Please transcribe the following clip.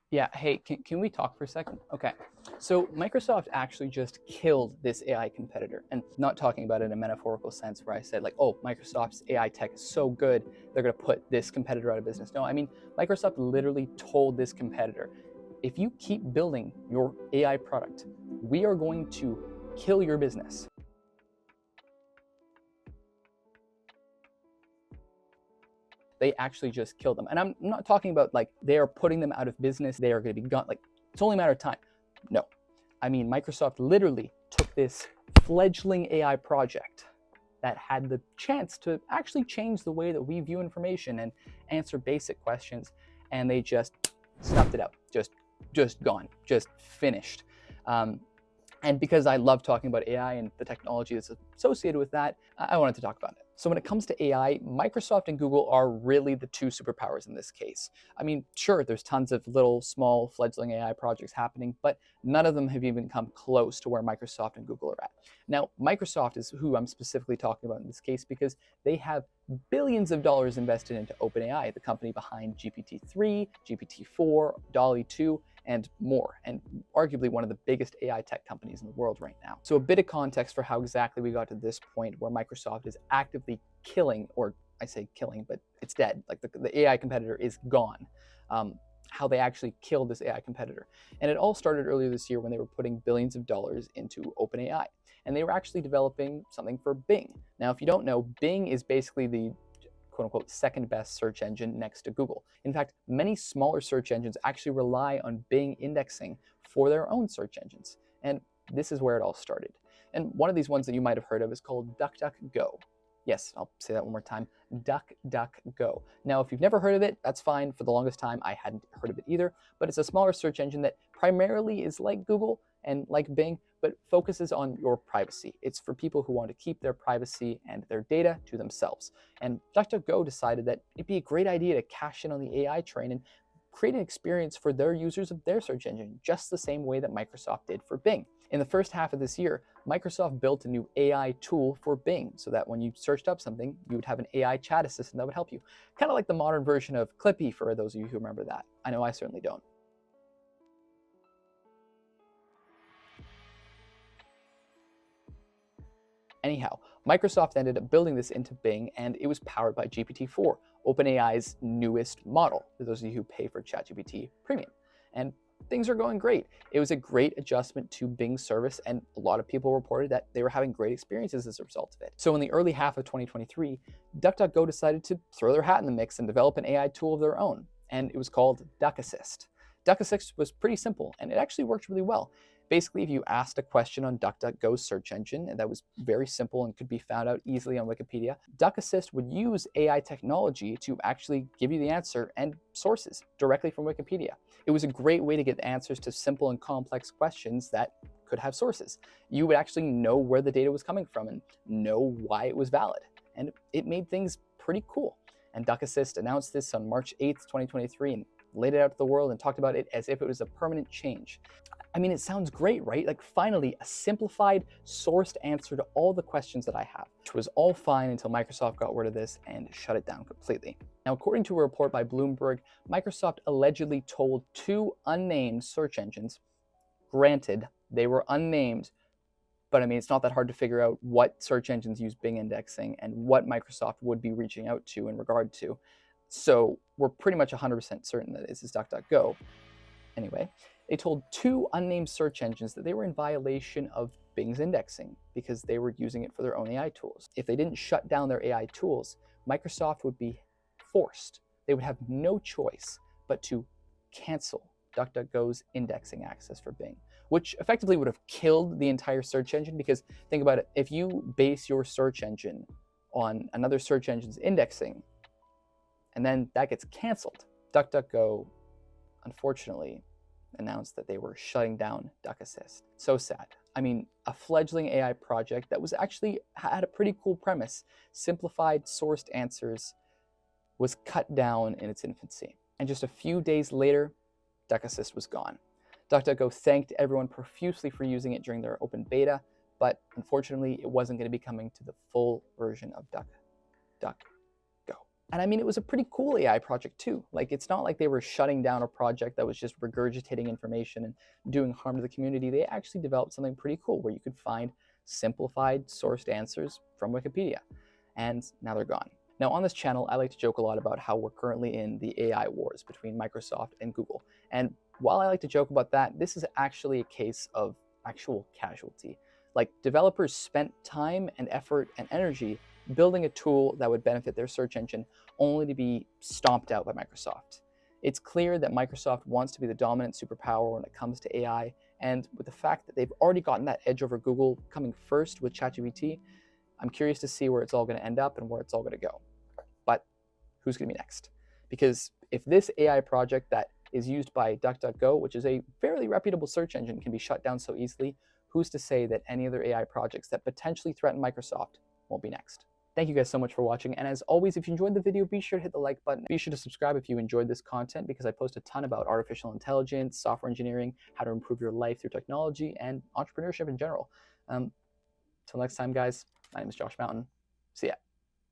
Yeah, hey, can we talk for a second? Okay, so Microsoft actually just killed this AI competitor, and not talking about it in a metaphorical sense where I said like, oh, Microsoft's AI tech is so good, they're gonna put this competitor out of business. No, I mean, Microsoft literally told this competitor, if you keep building your AI product, we are going to kill your business. They actually just killed them. And I'm not talking about like they are putting them out of business, they are going to be gone. Like it's only a matter of time. No. I mean, Microsoft literally took this fledgling AI project that had the chance to actually change the way that we view information and answer basic questions, and they just snuffed it out. Just gone, just finished. And because I love talking about AI and the technology that's associated with that, I wanted to talk about it. So when it comes to AI, Microsoft and Google are really the two superpowers in this case. I mean, sure, there's tons of little, small, fledgling AI projects happening, but none of them have even come close to where Microsoft and Google are at. Now, Microsoft is who I'm specifically talking about in this case because they have billions of dollars invested into OpenAI, the company behind GPT-3, GPT-4, DALL-E 2, and more, and arguably one of the biggest AI tech companies in the world right now. So a bit of context for how exactly we got to this point where Microsoft is actively killing, or I say killing, but it's dead, like the AI competitor is gone. How they actually killed this AI competitor. And it all started earlier this year when they were putting billions of dollars into OpenAI. And they were actually developing something for Bing. Now, if you don't know, Bing is basically the quote-unquote second best search engine next to Google. In fact, many smaller search engines actually rely on Bing indexing for their own search engines. And this is where it all started. And one of these ones that you might have heard of is called DuckDuckGo. Yes, I'll say that one more time, DuckDuckGo. Now, if you've never heard of it, that's fine. For the longest time, I hadn't heard of it either, but it's a smaller search engine that primarily is like Google and like Bing, but focuses on your privacy. It's for people who want to keep their privacy and their data to themselves. And DuckDuckGo decided that it'd be a great idea to cash in on the AI train and create an experience for their users of their search engine, just the same way that Microsoft did for Bing. In the first half of this year, Microsoft built a new AI tool for Bing so that when you searched up something, you would have an AI chat assistant that would help you. Kind of like the modern version of Clippy for those of you who remember that. I know I certainly don't. Anyhow, Microsoft ended up building this into Bing, and it was powered by GPT-4, OpenAI's newest model, for those of you who pay for ChatGPT Premium. And things are going great. It was a great adjustment to Bing's service, and a lot of people reported that they were having great experiences as a result of it. So in the early half of 2023, DuckDuckGo decided to throw their hat in the mix and develop an AI tool of their own, and it was called DuckAssist. DuckAssist was pretty simple, and it actually worked really well. Basically, if you asked a question on DuckDuckGo's search engine, and that was very simple and could be found out easily on Wikipedia, DuckAssist would use AI technology to actually give you the answer and sources directly from Wikipedia. It was a great way to get answers to simple and complex questions that could have sources. You would actually know where the data was coming from and know why it was valid. And it made things pretty cool. And DuckAssist announced this on March 8th, 2023, and laid it out to the world and talked about it as if it was a permanent change. I mean, it sounds great, right? Like finally, a simplified, sourced answer to all the questions that I have, which was all fine until Microsoft got rid of this and shut it down completely. Now, according to a report by Bloomberg, Microsoft allegedly told two unnamed search engines, granted, they were unnamed, but I mean, it's not that hard to figure out what search engines use Bing indexing and what Microsoft would be reaching out to in regard to. So we're pretty much 100% certain that this is DuckDuckGo. Anyway, they told two unnamed search engines that they were in violation of Bing's indexing because they were using it for their own AI tools. If they didn't shut down their AI tools, Microsoft would be forced. They would have no choice but to cancel DuckDuckGo's indexing access for Bing, which effectively would have killed the entire search engine because think about it, if you base your search engine on another search engine's indexing and then that gets canceled, DuckDuckGo unfortunately announced that they were shutting down DuckAssist. So sad. I mean, a fledgling AI project that was actually had a pretty cool premise, simplified sourced answers, was cut down in its infancy. And just a few days later, DuckAssist was gone. DuckDuckGo thanked everyone profusely for using it during their open beta, but unfortunately, it wasn't going to be coming to the full version of DuckDuckGo. And I mean, it was a pretty cool AI project too. Like, it's not like they were shutting down a project that was just regurgitating information and doing harm to the community. They actually developed something pretty cool where you could find simplified sourced answers from Wikipedia. And now they're gone. Now on this channel, I like to joke a lot about how we're currently in the AI wars between Microsoft and Google. And while I like to joke about that, this is actually a case of actual casualty. Like, developers spent time and effort and energy building a tool that would benefit their search engine only to be stomped out by Microsoft. It's clear that Microsoft wants to be the dominant superpower when it comes to AI, and with the fact that they've already gotten that edge over Google coming first with ChatGPT, I'm curious to see where it's all going to end up and where it's all going to go. But who's going to be next? Because if this AI project that is used by DuckDuckGo, which is a fairly reputable search engine, can be shut down so easily, who's to say that any other AI projects that potentially threaten Microsoft won't be next? Thank you guys so much for watching, and as always, if you enjoyed the video, be sure to hit the like button. Be sure to subscribe if you enjoyed this content, because I post a ton about artificial intelligence, software engineering, how to improve your life through technology, and entrepreneurship in general. Till next time, guys, my name is Josh Mountain. See ya.